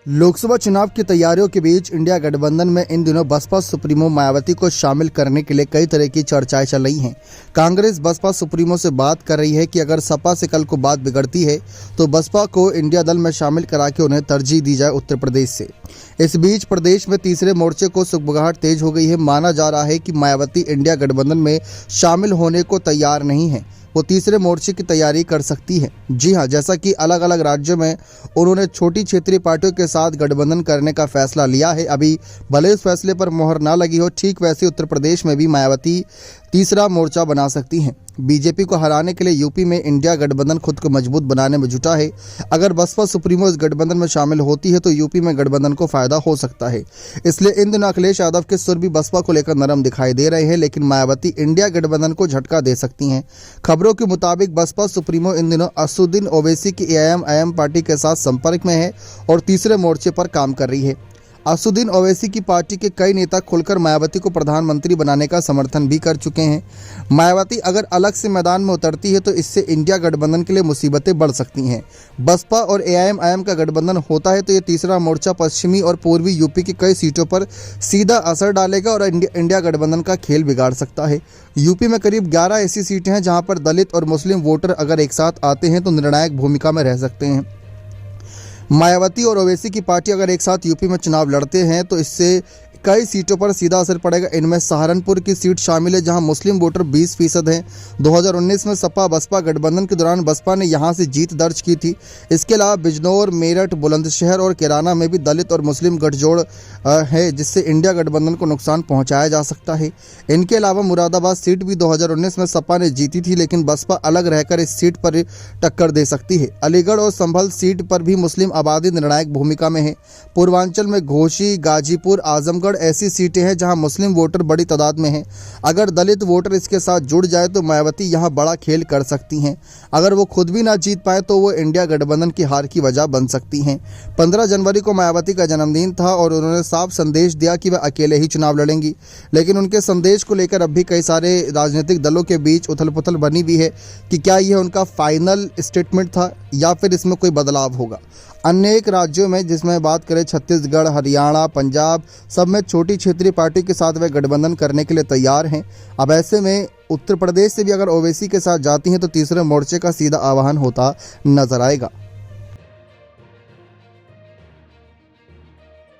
लोकसभा चुनाव की तैयारियों के बीच इंडिया गठबंधन में इन दिनों बसपा सुप्रीमो मायावती को शामिल करने के लिए कई तरह की चर्चाएं चल रही हैं। कांग्रेस बसपा सुप्रीमो से बात कर रही है कि अगर सपा से कल को बात बिगड़ती है तो बसपा को इंडिया दल में शामिल करा के उन्हें तरजीह दी जाए उत्तर प्रदेश से। इस बीच प्रदेश में तीसरे मोर्चे को सुगबुगाहट तेज हो गई है। माना जा रहा है कि मायावती इंडिया गठबंधन में शामिल होने को तैयार नहीं है, वो तीसरे मोर्चे की तैयारी कर सकती है। जी हां, जैसा कि अलग अलग राज्यों में उन्होंने छोटी क्षेत्रीय पार्टियों के साथ गठबंधन करने का फैसला लिया है। अभी भले इस फैसले पर मोहर ना लगी हो, ठीक वैसे उत्तर प्रदेश में भी मायावती तीसरा मोर्चा बना सकती हैं। बीजेपी को हराने के लिए यूपी में इंडिया गठबंधन खुद को मजबूत बनाने में जुटा है। अगर बसपा सुप्रीमो इस गठबंधन में शामिल होती है तो यूपी में गठबंधन को फायदा हो सकता है। इसलिए इन दिनों अखिलेश यादव के सुर भी बसपा को लेकर नरम दिखाई दे रहे हैं, लेकिन मायावती इंडिया गठबंधन को झटका दे सकती हैं। खबरों के मुताबिक बसपा सुप्रीमो इन दिनों असदुद्दीन ओवैसी की एआईएम पार्टी के साथ संपर्क में है और तीसरे मोर्चे पर काम कर रही है। असदुद्दीन ओवैसी की पार्टी के कई नेता खुलकर मायावती को प्रधानमंत्री बनाने का समर्थन भी कर चुके हैं। मायावती अगर अलग से मैदान में उतरती है तो इससे इंडिया गठबंधन के लिए मुसीबतें बढ़ सकती हैं। बसपा और एआईएम का गठबंधन होता है तो ये तीसरा मोर्चा पश्चिमी और पूर्वी यूपी की कई सीटों पर सीधा असर डालेगा और इंडिया गठबंधन का खेल बिगाड़ सकता है। यूपी में करीब 11 ऐसी सीटें हैं जहाँ पर दलित और मुस्लिम वोटर अगर एक साथ आते हैं तो निर्णायक भूमिका में रह सकते हैं। मायावती और ओवैसी की पार्टी अगर एक साथ यूपी में चुनाव लड़ते हैं तो इससे कई सीटों पर सीधा असर पड़ेगा। इनमें सहारनपुर की सीट शामिल है जहां मुस्लिम वोटर 20% हैं। 2019 में सपा बसपा गठबंधन के दौरान बसपा ने यहां से जीत दर्ज की थी। इसके अलावा बिजनौर, मेरठ, बुलंदशहर और कैराना में भी दलित और मुस्लिम गठजोड़ है, जिससे इंडिया गठबंधन को नुकसान पहुंचाया जा सकता है। इनके अलावा मुरादाबाद सीट भी 2019 में सपा ने जीती थी, लेकिन बसपा अलग रहकर इस सीट पर टक्कर दे सकती है। अलीगढ़ और संभल सीट पर भी मुस्लिम आबादी निर्णायक भूमिका में है। पूर्वांचल में घोसी, गाजीपुर, आजमगढ़ ऐसी सीटें हैं जहां मुस्लिम वोटर बड़ी तादाद में हैं। अगर दलित वोटर इसके साथ जुड़ जाए तो मायावती यहां बड़ा खेल कर सकती हैं। अगर वो खुद भी ना जीत पाए तो वो इंडिया गठबंधन की हार की वजह बन सकती हैं। 15 जनवरी को मायावती का जन्मदिन था और उन्होंने साफ संदेश दिया कि वह अकेले ही चुनाव लड़ेंगी, लेकिन उनके संदेश को लेकर अब भी कई सारे राजनीतिक दलों के बीच उथल पुथल बनी हुई है कि क्या यह उनका फाइनल स्टेटमेंट था या फिर इसमें कोई बदलाव होगा। अनेक राज्यों में, जिसमें बात करें छत्तीसगढ़, हरियाणा, पंजाब, सब में छोटी क्षेत्रीय पार्टी के साथ वे गठबंधन करने के लिए तैयार हैं। अब ऐसे में उत्तर प्रदेश से भी अगर ओवैसी के साथ जाती हैं तो तीसरे मोर्चे का सीधा आह्वान होता नजर आएगा।